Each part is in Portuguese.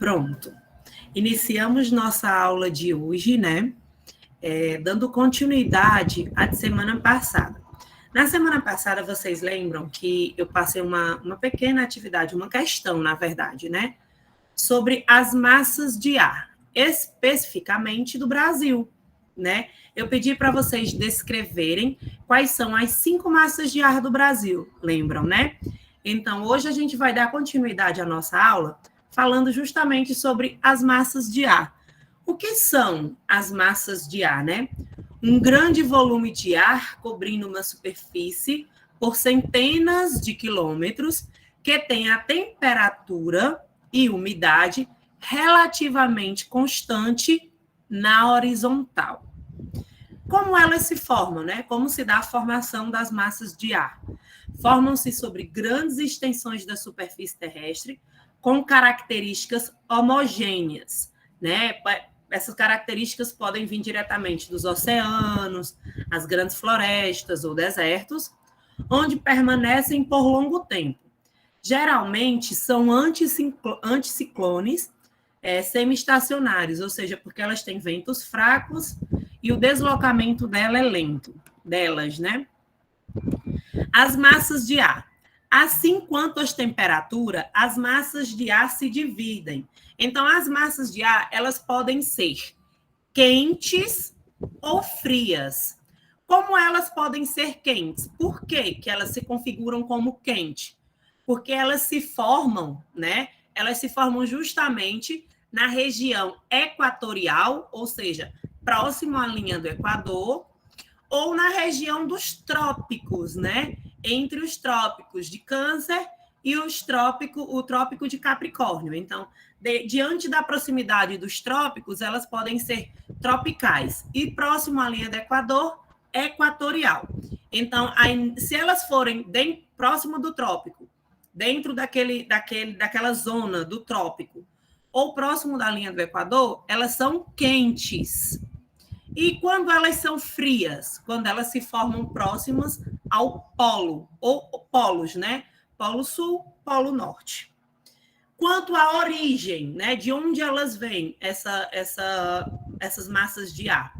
Pronto. Iniciamos nossa aula de hoje, né? Dando continuidade à de semana passada. Na semana passada, vocês lembram que eu passei uma pequena atividade, uma questão, na verdade, né? Sobre as massas de ar, especificamente do Brasil, né? Eu pedi para vocês descreverem quais são as 5 massas de ar do Brasil, lembram, né? Então, hoje a gente vai dar continuidade à nossa aula falando justamente sobre as massas de ar. O que são as massas de ar, né? Um grande volume de ar cobrindo uma superfície por centenas de quilômetros que tem a temperatura e umidade relativamente constante na horizontal. Como elas se formam, né? Como se dá a formação das massas de ar? Formam-se sobre grandes extensões da superfície terrestre com características homogêneas, né? Essas características podem vir diretamente dos oceanos, as grandes florestas ou desertos, onde permanecem por longo tempo. Geralmente são anticiclones semi-estacionários, ou seja, porque elas têm ventos fracos e o deslocamento delas, né? As massas de ar. Assim quanto as temperaturas, as massas de ar se dividem. Então, as massas de ar, elas podem ser quentes ou frias. Como elas podem ser quentes? Por que elas se configuram como quente? Porque elas se formam, né? Elas se formam justamente na região equatorial, ou seja, próximo à linha do Equador, ou na região dos trópicos, né? Entre os trópicos de Câncer e o trópico de Capricórnio. Então, diante da proximidade dos trópicos, elas podem ser tropicais. E próximo à linha do Equador, equatorial. Então, se elas forem próximo do trópico, dentro daquela zona do trópico, ou próximo da linha do Equador, elas são quentes. E quando elas são frias? Quando elas se formam próximas ao polo, ou polos, né? Polo Sul, Polo Norte. Quanto à origem, né? De onde elas vêm, essas massas de ar?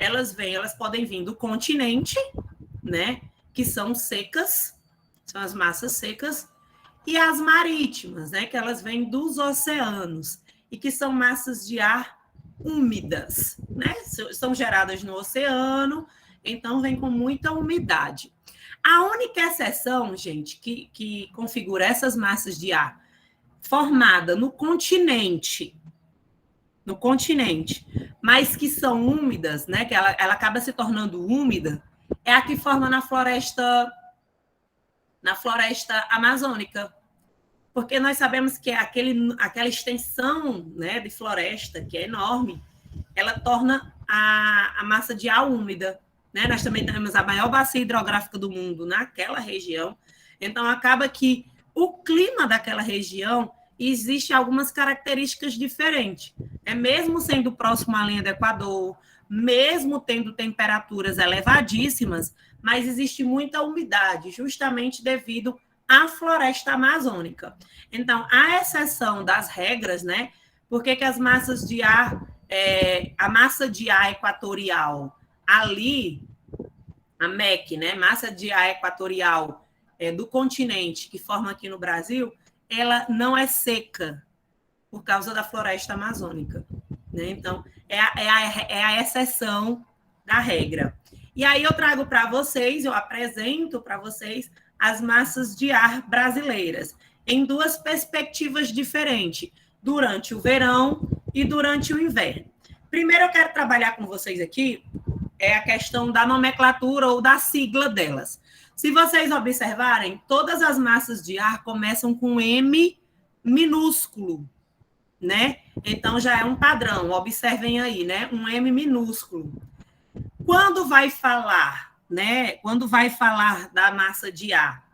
Elas podem vir do continente, né? Que são secas, são as massas secas, e as marítimas, né? Que elas vêm dos oceanos, e que são massas de ar úmidas, né? São geradas no oceano, então vem com muita umidade. A única exceção, gente, que configura essas massas de ar formada no continente, mas que são úmidas, né? Que ela acaba se tornando úmida, é a que forma na floresta amazônica. Porque nós sabemos que aquela extensão, né, de floresta, que é enorme, ela torna a massa de ar úmida. Né? Nós também temos a maior bacia hidrográfica do mundo naquela região. Então, acaba que o clima daquela região existe algumas características diferentes. Mesmo sendo próximo à linha do Equador, mesmo tendo temperaturas elevadíssimas, mas existe muita umidade, justamente devido à floresta amazônica. Então, à exceção das regras, né? Por que as massas de ar, a massa de ar equatorial ali, a MEC, né? Massa de ar equatorial do continente que forma aqui no Brasil, ela não é seca por causa da floresta amazônica. Né? Então, é a exceção da regra. E aí eu trago para vocês, eu apresento para vocês as massas de ar brasileiras, em 2 perspectivas diferentes, durante o verão e durante o inverno. Primeiro, eu quero trabalhar com vocês aqui a questão da nomenclatura ou da sigla delas. Se vocês observarem, todas as massas de ar começam com M minúsculo, né? Então, já é um padrão, observem aí, né? Um M minúsculo. Quando vai falar, né? Quando vai falar da massa de ar,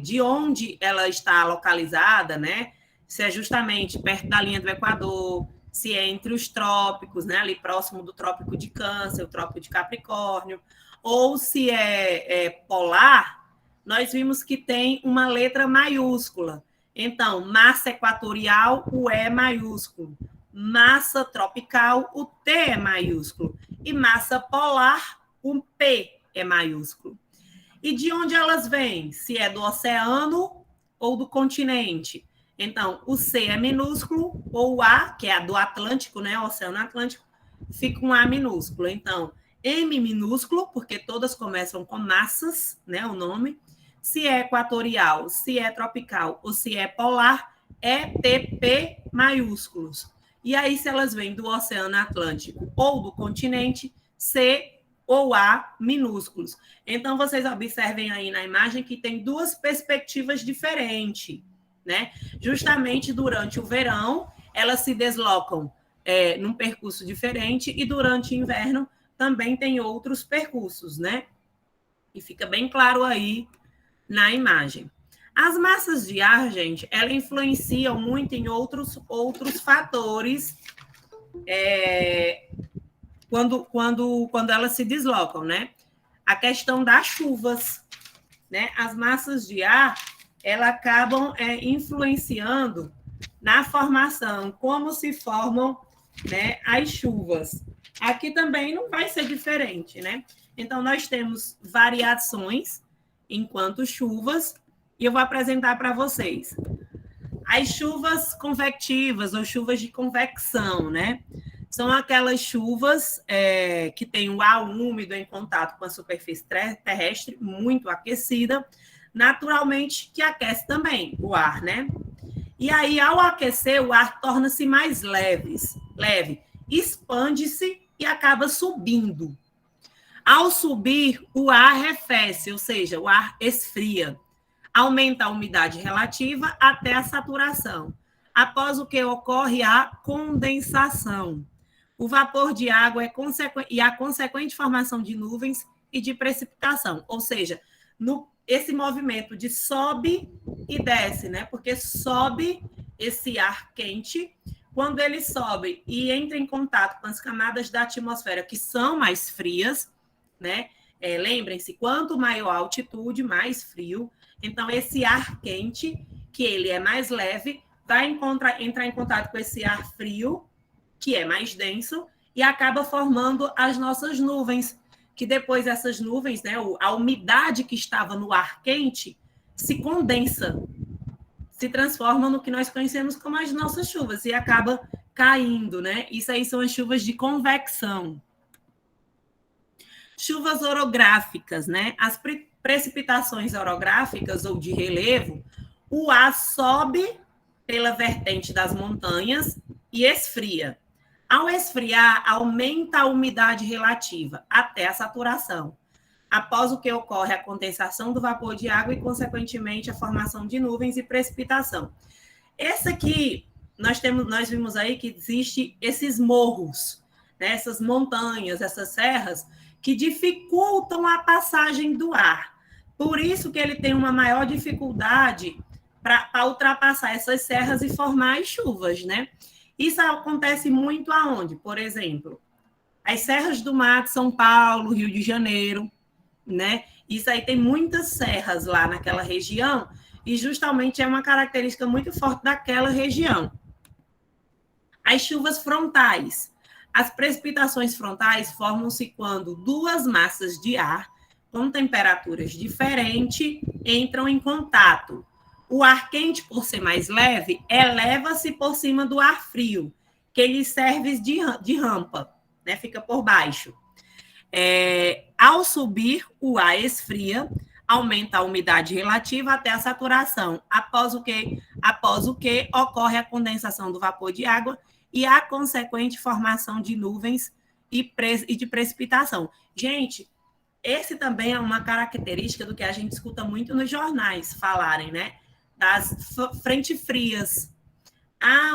de onde ela está localizada, né? Se é justamente perto da linha do Equador, se é entre os trópicos, né? Ali próximo do trópico de Câncer, o trópico de Capricórnio, ou se é polar, nós vimos que tem uma letra maiúscula, Então, massa equatorial, o E é maiúsculo. Massa tropical, o T é maiúsculo. E massa polar, o P é maiúsculo. E de onde elas vêm? Se é do oceano ou do continente. Então, o C é minúsculo, ou o A, que é a do Atlântico, né? O Oceano Atlântico, fica um A minúsculo. Então, M minúsculo, porque todas começam com massas, né? O nome. Se é equatorial, se é tropical ou se é polar, é TP maiúsculos. E aí, se elas vêm do Oceano Atlântico ou do continente, C ou A minúsculos. Então, vocês observem aí na imagem que tem duas perspectivas diferentes, né? Justamente durante o verão, elas se deslocam num percurso diferente e durante o inverno também tem outros percursos, né? E fica bem claro aí na imagem. As massas de ar, gente, elas influenciam muito em outros fatores quando elas se deslocam, né? A questão das chuvas, né? As massas de ar, elas acabam influenciando na formação, como se formam, né, as chuvas. Aqui também não vai ser diferente, né? Então, nós temos variações enquanto chuvas, e eu vou apresentar para vocês. As chuvas convectivas ou chuvas de convecção, né? São aquelas chuvas que têm o ar úmido em contato com a superfície terrestre, muito aquecida, naturalmente que aquece também o ar, né? E aí, ao aquecer, o ar torna-se mais leve, expande-se e acaba subindo. Ao subir, o ar arrefece, ou seja, o ar esfria. Aumenta a umidade relativa até a saturação, após o que ocorre a condensação. O vapor de água e a consequente formação de nuvens e de precipitação, ou seja, esse movimento de sobe e desce, né? Porque sobe esse ar quente, quando ele sobe e entra em contato com as camadas da atmosfera que são mais frias, né? Lembrem-se, quanto maior a altitude, mais frio. Então, esse ar quente, que ele é mais leve, vai entrar em contato com esse ar frio, que é mais denso, e acaba formando as nossas nuvens, que depois essas nuvens, né, a umidade que estava no ar quente, se condensa, se transforma no que nós conhecemos como as nossas chuvas, e acaba caindo, né? Isso aí são as chuvas de convecção. Chuvas orográficas, né? As precipitações orográficas ou de relevo, o ar sobe pela vertente das montanhas e esfria. Ao esfriar, aumenta a umidade relativa até a saturação, após o que ocorre a condensação do vapor de água e, consequentemente, a formação de nuvens e precipitação. Esse aqui, nós vimos aí que existe esses morros, né? Essas montanhas, essas serras, que dificultam a passagem do ar. Por isso que ele tem uma maior dificuldade para ultrapassar essas serras e formar as chuvas, né? Isso acontece muito aonde? Por exemplo, as serras do mar de São Paulo, Rio de Janeiro, né? Isso aí tem muitas serras lá naquela região e justamente é uma característica muito forte daquela região. As chuvas frontais. As precipitações frontais formam-se quando duas massas de ar com temperaturas diferentes entram em contato. O ar quente, por ser mais leve, eleva-se por cima do ar frio, que lhe serve de rampa, né? Fica por baixo. Ao subir, o ar esfria, aumenta a umidade relativa até a saturação, após o que ocorre a condensação do vapor de água e a consequente formação de nuvens e de precipitação. Gente, esse também é uma característica do que a gente escuta muito nos jornais falarem, né? Das frentes frias.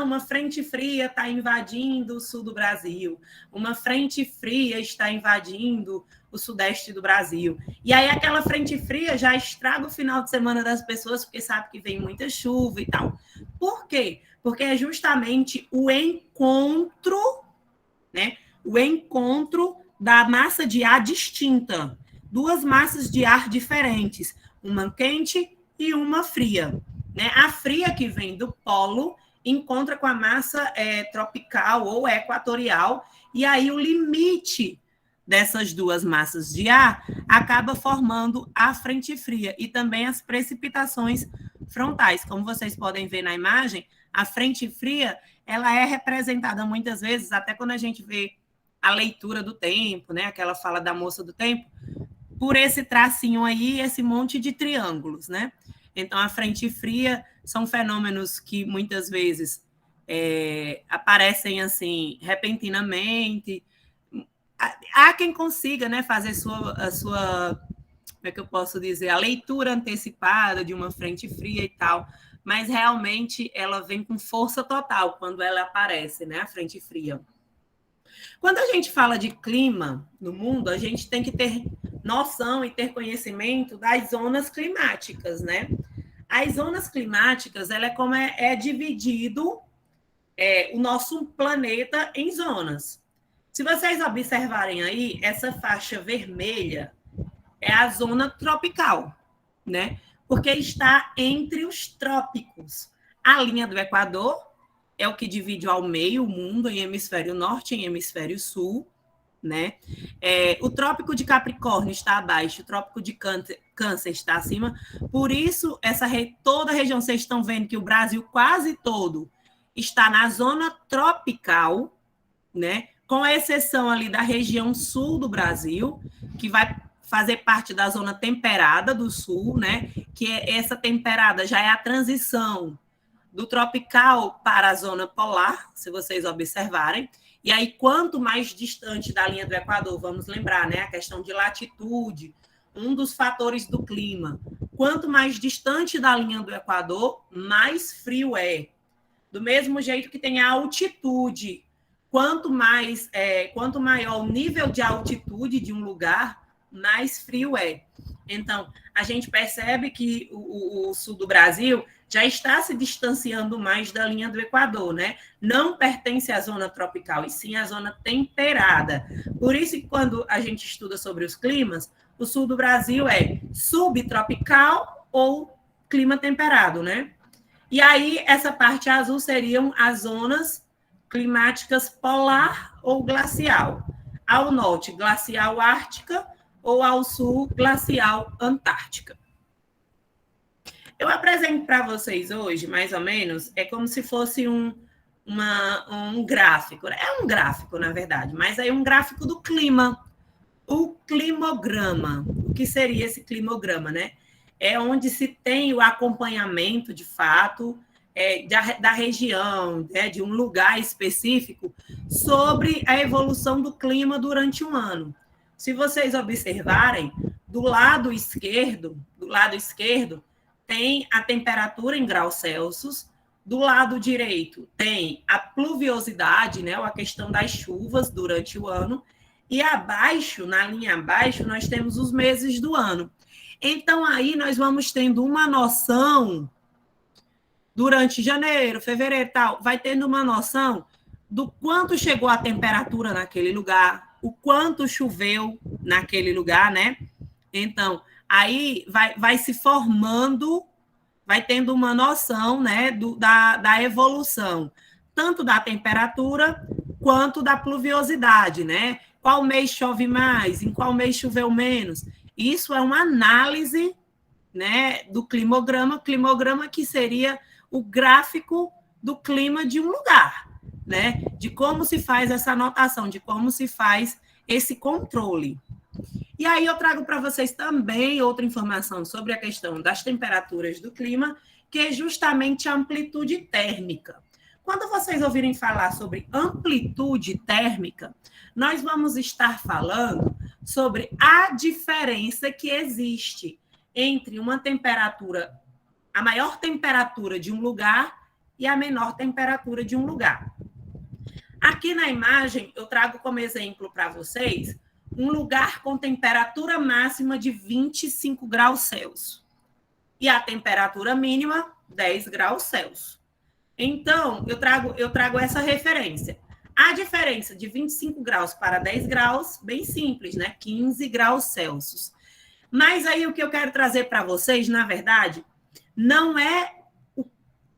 Uma frente fria está invadindo o sul do Brasil, uma frente fria está invadindo o sudeste do Brasil. E aí aquela frente fria já estraga o final de semana das pessoas, porque sabe que vem muita chuva e tal. Por quê? Porque é justamente o encontro, né? O encontro da massa de ar distinta. Duas massas de ar diferentes, uma quente e uma fria. né? A fria que vem do polo encontra com a massa tropical ou equatorial, e aí o limite dessas duas massas de ar acaba formando a frente fria e também as precipitações frontais. Como vocês podem ver na imagem, a frente fria ela é representada muitas vezes, até quando a gente vê a leitura do tempo, né? Aquela fala da moça do tempo, por esse tracinho aí, esse monte de triângulos, né? Então, a frente fria são fenômenos que muitas vezes aparecem assim repentinamente. Há quem consiga, né, fazer a sua, como é que eu posso dizer, a leitura antecipada de uma frente fria e tal, mas realmente ela vem com força total quando ela aparece, né, a frente fria. Quando a gente fala de clima no mundo, a gente tem que ter noção e ter conhecimento das zonas climáticas, né? As zonas climáticas, ela é como é dividido o nosso planeta em zonas. Se vocês observarem aí, essa faixa vermelha é a zona tropical, né? Porque está entre os trópicos. A linha do Equador é o que divide ao meio o mundo em hemisfério norte e em hemisfério sul, né? O trópico de Capricórnio está abaixo, o trópico de Câncer está acima. Por isso, toda a região, vocês estão vendo que o Brasil quase todo está na zona tropical, né? Com exceção ali da região sul do Brasil, que vai fazer parte da zona temperada do sul, né? Que essa temperada já é a transição do tropical para a zona polar, se vocês observarem. E aí, quanto mais distante da linha do Equador, vamos lembrar, né? A questão de latitude, um dos fatores do clima. Quanto mais distante da linha do Equador, mais frio é. Do mesmo jeito que tem a altitude. Quanto maior o nível de altitude de um lugar, mais frio é. Então, a gente percebe que o sul do Brasil já está se distanciando mais da linha do Equador, né? Não pertence à zona tropical, e sim à zona temperada. Por isso que quando a gente estuda sobre os climas, o sul do Brasil é subtropical ou clima temperado, né? E aí, essa parte azul seriam as zonas climáticas polar ou glacial. Ao norte, glacial ártica, ou ao sul, glacial antártica. Eu apresento para vocês hoje, mais ou menos, é como se fosse um gráfico. É um gráfico, na verdade, mas é um gráfico do clima. O climograma. O que seria esse climograma, né? É onde se tem o acompanhamento, de fato, da região, né, de um lugar específico, sobre a evolução do clima durante um ano. Se vocês observarem, do lado esquerdo tem a temperatura em graus Celsius, do lado direito tem a pluviosidade, né, ou a questão das chuvas durante o ano, e abaixo, na linha abaixo, nós temos os meses do ano. Então, aí nós vamos tendo uma noção, durante janeiro, fevereiro e tal, vai tendo uma noção do quanto chegou a temperatura naquele lugar, o quanto choveu naquele lugar, né? Então, aí vai se formando, vai tendo uma noção, né, da evolução, tanto da temperatura quanto da pluviosidade, né? Qual mês chove mais, em qual mês choveu menos. Isso é uma análise, né, do climograma que seria o gráfico do clima de um lugar, né? De como se faz essa anotação, de como se faz esse controle. E aí eu trago para vocês também outra informação sobre a questão das temperaturas do clima, que é justamente a amplitude térmica. Quando vocês ouvirem falar sobre amplitude térmica, nós vamos estar falando sobre a diferença que existe entre uma temperatura, a maior temperatura de um lugar e a menor temperatura de um lugar. Aqui na imagem, eu trago como exemplo para vocês um lugar com temperatura máxima de 25 graus Celsius e a temperatura mínima 10 graus Celsius. Então, eu trago essa referência. A diferença de 25 graus para 10 graus, bem simples, né? 15 graus Celsius. Mas aí o que eu quero trazer para vocês, na verdade, não é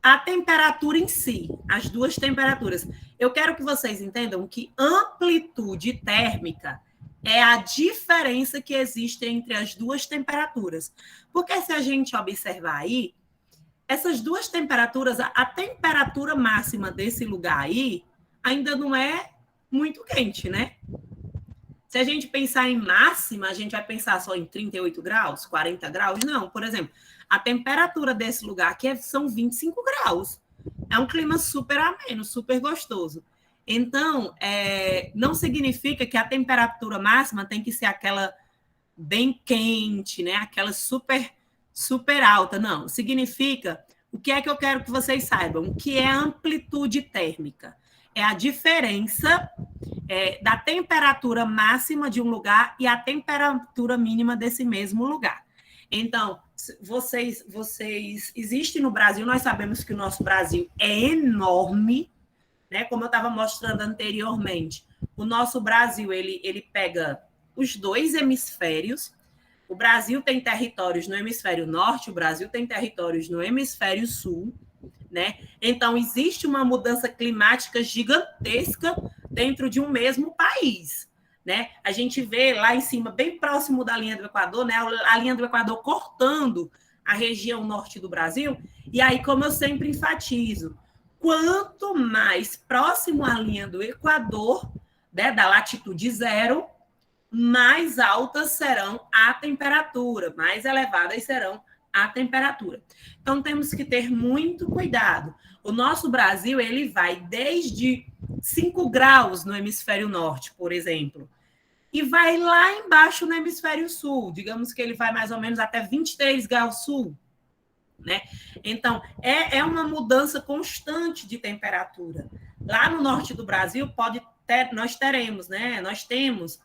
a temperatura em si, as duas temperaturas. Eu quero que vocês entendam que amplitude térmica é a diferença que existe entre as duas temperaturas. Porque se a gente observar aí, essas duas temperaturas, a temperatura máxima desse lugar aí ainda não é muito quente, né? Se a gente pensar em máxima, a gente vai pensar só em 38 graus, 40 graus? Não, por exemplo, a temperatura desse lugar aqui são 25 graus. É um clima super ameno, super gostoso. Então, não significa que a temperatura máxima tem que ser aquela bem quente, né? Aquela super, super alta. Não, significa... O que é que eu quero que vocês saibam? O que é amplitude térmica? É a diferença da temperatura máxima de um lugar e a temperatura mínima desse mesmo lugar. Então, vocês existe no Brasil, nós sabemos que o nosso Brasil é enorme, né? Como eu estava mostrando anteriormente, o nosso Brasil ele pega os dois hemisférios. O Brasil tem territórios no hemisfério norte, o Brasil tem territórios no hemisfério sul, né? Então, existe uma mudança climática gigantesca dentro de um mesmo país, né? A gente vê lá em cima, bem próximo da linha do Equador, né? A linha do Equador cortando a região norte do Brasil. E aí, como eu sempre enfatizo, quanto mais próximo à linha do Equador, né, da latitude zero, mais altas serão a temperatura, mais elevadas serão a temperatura. Então, temos que ter muito cuidado. O nosso Brasil, ele vai desde 5 graus no hemisfério norte, por exemplo, e vai lá embaixo no hemisfério sul. Digamos que ele vai mais ou menos até 23 graus sul, né? Então, é uma mudança constante de temperatura. Lá no norte do Brasil, nós teremos, né? Nós temos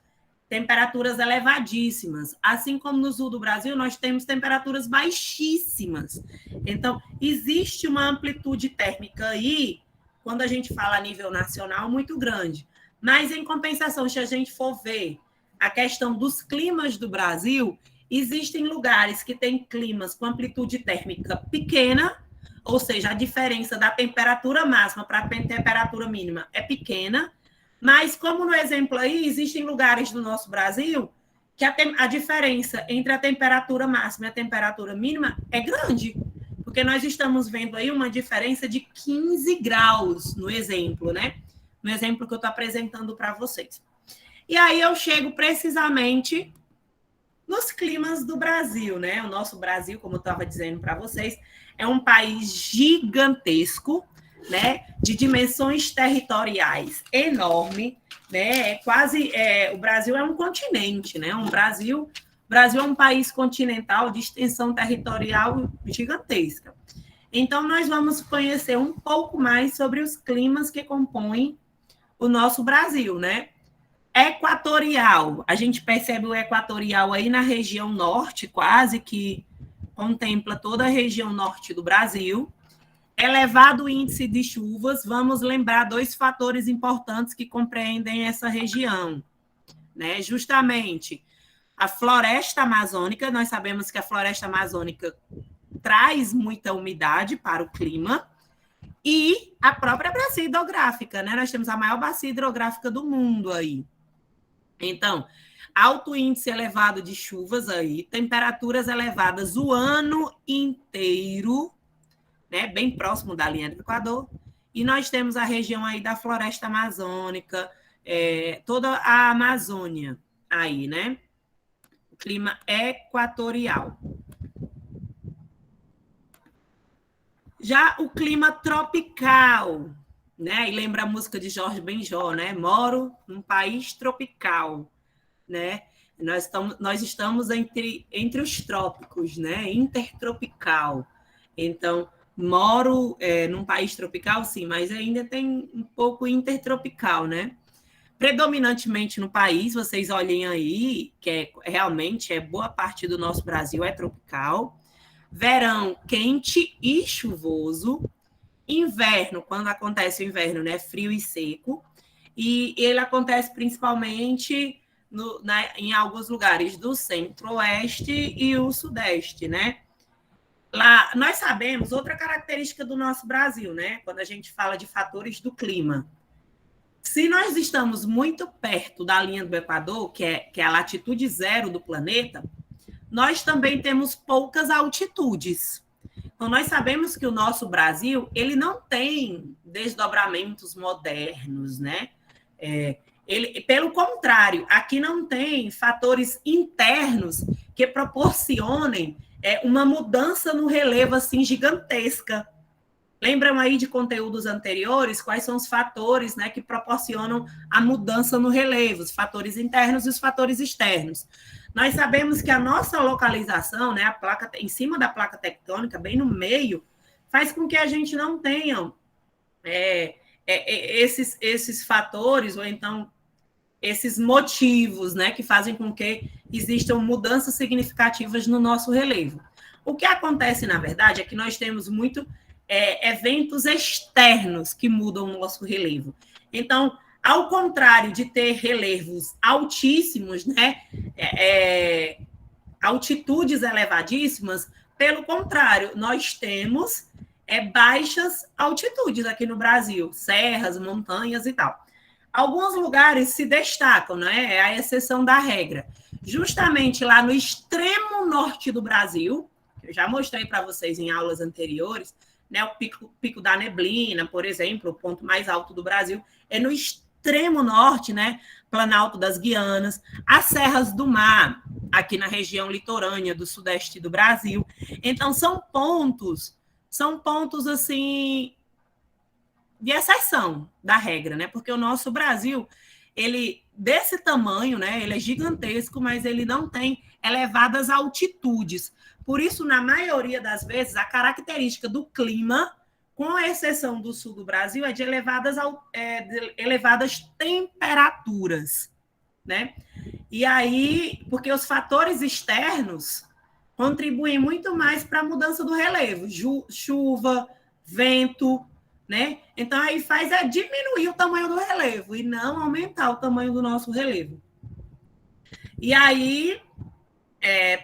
temperaturas elevadíssimas. Assim como no sul do Brasil, nós temos temperaturas baixíssimas. Então, existe uma amplitude térmica aí, quando a gente fala a nível nacional, muito grande. Mas, em compensação, se a gente for ver a questão dos climas do Brasil, existem lugares que têm climas com amplitude térmica pequena, ou seja, a diferença da temperatura máxima para a temperatura mínima é pequena, mas, como no exemplo aí, existem lugares do nosso Brasil que a diferença entre a temperatura máxima e a temperatura mínima é grande, porque nós estamos vendo aí uma diferença de 15 graus no exemplo, né? No exemplo que eu estou apresentando para vocês. E aí eu chego precisamente nos climas do Brasil, né? O nosso Brasil, como eu estava dizendo para vocês, é um país gigantesco, né, de dimensões territoriais enorme, né? O Brasil é um continente, né? O Brasil é um país continental de extensão territorial gigantesca. Então, nós vamos conhecer um pouco mais sobre os climas que compõem o nosso Brasil, né? Equatorial, a gente percebe o equatorial aí na região norte, quase que contempla toda a região norte do Brasil. Elevado índice de chuvas, vamos lembrar dois fatores importantes que compreendem essa região, né? Justamente a floresta amazônica, nós sabemos que a floresta amazônica traz muita umidade para o clima, e a própria bacia hidrográfica, né? Nós temos a maior bacia hidrográfica do mundo aí. Então, alto índice elevado de chuvas aí, temperaturas elevadas o ano inteiro, né, bem próximo da linha do Equador, e nós temos a região aí da floresta amazônica, toda a Amazônia aí, né? O clima equatorial. Já o clima tropical, né? E lembra a música de Jorge Benjor, né? Moro num país tropical, né? Nós estamos entre os trópicos, né? Intertropical. Então, moro num país tropical, sim, mas ainda tem um pouco intertropical, né? Predominantemente no país, vocês olhem aí, que realmente boa parte do nosso Brasil é tropical. Verão quente e chuvoso. Inverno, quando acontece o inverno, né? Frio e seco. E ele acontece principalmente em alguns lugares do centro-oeste e o sudeste, né? lá, nós sabemos outra característica do nosso Brasil, né? Quando a gente fala de fatores do clima. Se nós estamos muito perto da linha do Equador, que é a latitude zero do planeta, nós também temos poucas altitudes. Então, nós sabemos que o nosso Brasil, ele não tem desdobramentos modernos, né? Pelo contrário, aqui não tem fatores internos que proporcionem uma mudança no relevo assim gigantesca. Lembram aí de conteúdos anteriores quais são os fatores, né, que proporcionam a mudança no relevo, os fatores internos e os fatores externos. Nós sabemos que a nossa localização, né, a placa em cima da placa tectônica, bem no meio, faz com que a gente não tenha esses fatores, ou então esses motivos, né, que fazem com que existam mudanças significativas no nosso relevo. O que acontece, na verdade, é que nós temos muito eventos externos que mudam o nosso relevo. Então, ao contrário de ter relevos altíssimos, né, altitudes elevadíssimas, pelo contrário, nós temos baixas altitudes aqui no Brasil, serras, montanhas e tal. Alguns lugares se destacam, né? É a exceção da regra. Justamente lá no extremo norte do Brasil, eu já mostrei para vocês em aulas anteriores, né? O Pico da Neblina, por exemplo, o ponto mais alto do Brasil, é no extremo norte, né? Planalto das Guianas, as Serras do Mar, aqui na região litorânea do sudeste do Brasil. Então, são pontos assim de exceção da regra, né? Porque o nosso Brasil, ele desse tamanho, né? Ele é gigantesco, mas ele não tem elevadas altitudes. Por isso, na maioria das vezes, a característica do clima, com exceção do sul do Brasil, é de elevadas temperaturas, né? E aí, porque os fatores externos contribuem muito mais para a mudança do relevo, chuva, vento, né? Então, aí faz diminuir o tamanho do relevo e não aumentar o tamanho do nosso relevo. E aí,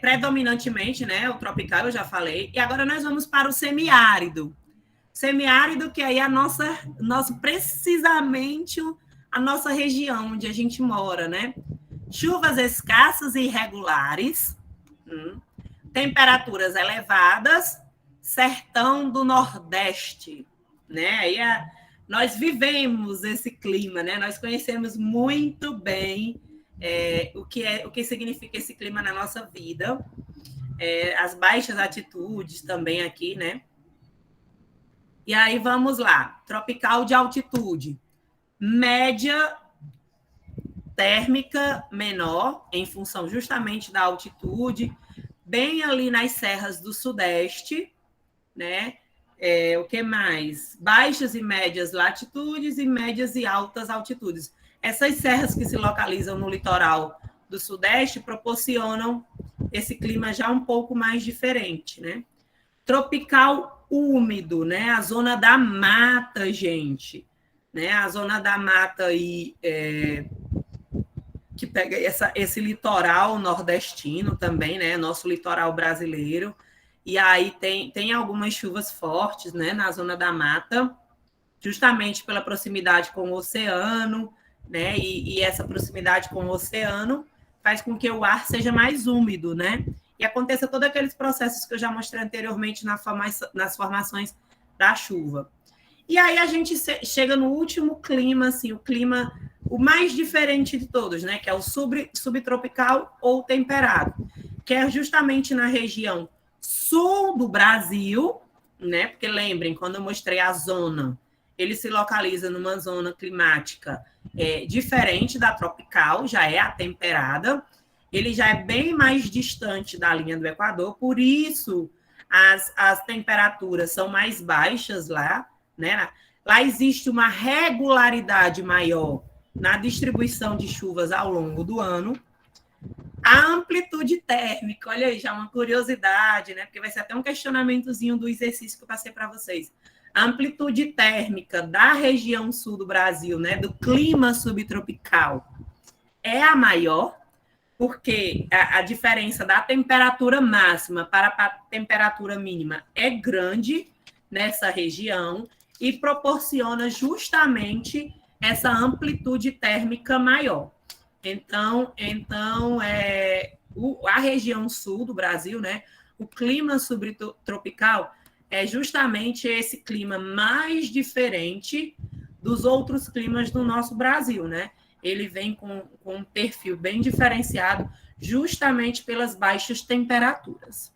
predominantemente, né, o tropical, eu já falei, e agora nós vamos para o semiárido. Semiárido, que aí é precisamente a nossa região onde a gente mora, né? Chuvas escassas e irregulares, temperaturas elevadas, sertão do Nordeste, né? Aí nós vivemos esse clima, né? Nós conhecemos muito bem o que significa esse clima na nossa vida, as baixas altitudes também aqui, né? E aí vamos lá, tropical de altitude, média térmica menor, em função justamente da altitude, bem ali nas serras do Sudeste, né? O que mais? Baixas e médias latitudes e médias e altas altitudes. Essas serras que se localizam no litoral do Sudeste proporcionam esse clima já um pouco mais diferente, né? Tropical úmido, né? A zona da mata, gente, né? A zona da mata aí que pega esse litoral nordestino também, né? Nosso litoral brasileiro. E aí tem algumas chuvas fortes, né? Na zona da mata, justamente pela proximidade com o oceano, né? E essa proximidade com o oceano faz com que o ar seja mais úmido, né? E aconteça todos aqueles processos que eu já mostrei anteriormente nas formações da chuva. E aí a gente chega no último clima, assim, o clima o mais diferente de todos, né? Que é o subtropical ou temperado, que é justamente na região sul do Brasil, né? Porque lembrem, quando eu mostrei a zona, ele se localiza numa zona climática diferente da tropical, já é a temperada, ele já é bem mais distante da linha do Equador, por isso as temperaturas são mais baixas lá, né? Lá existe uma regularidade maior na distribuição de chuvas ao longo do ano. A amplitude térmica, olha aí, já uma curiosidade, né? Porque vai ser até um questionamentozinho do exercício que eu passei para vocês. A amplitude térmica da região sul do Brasil, né? Do clima subtropical, é a maior, porque a diferença da temperatura máxima para a temperatura mínima é grande nessa região e proporciona justamente essa amplitude térmica maior. Então a região sul do Brasil, né, o clima subtropical é justamente esse clima mais diferente dos outros climas do nosso Brasil, né? Ele vem com um perfil bem diferenciado, justamente pelas baixas temperaturas.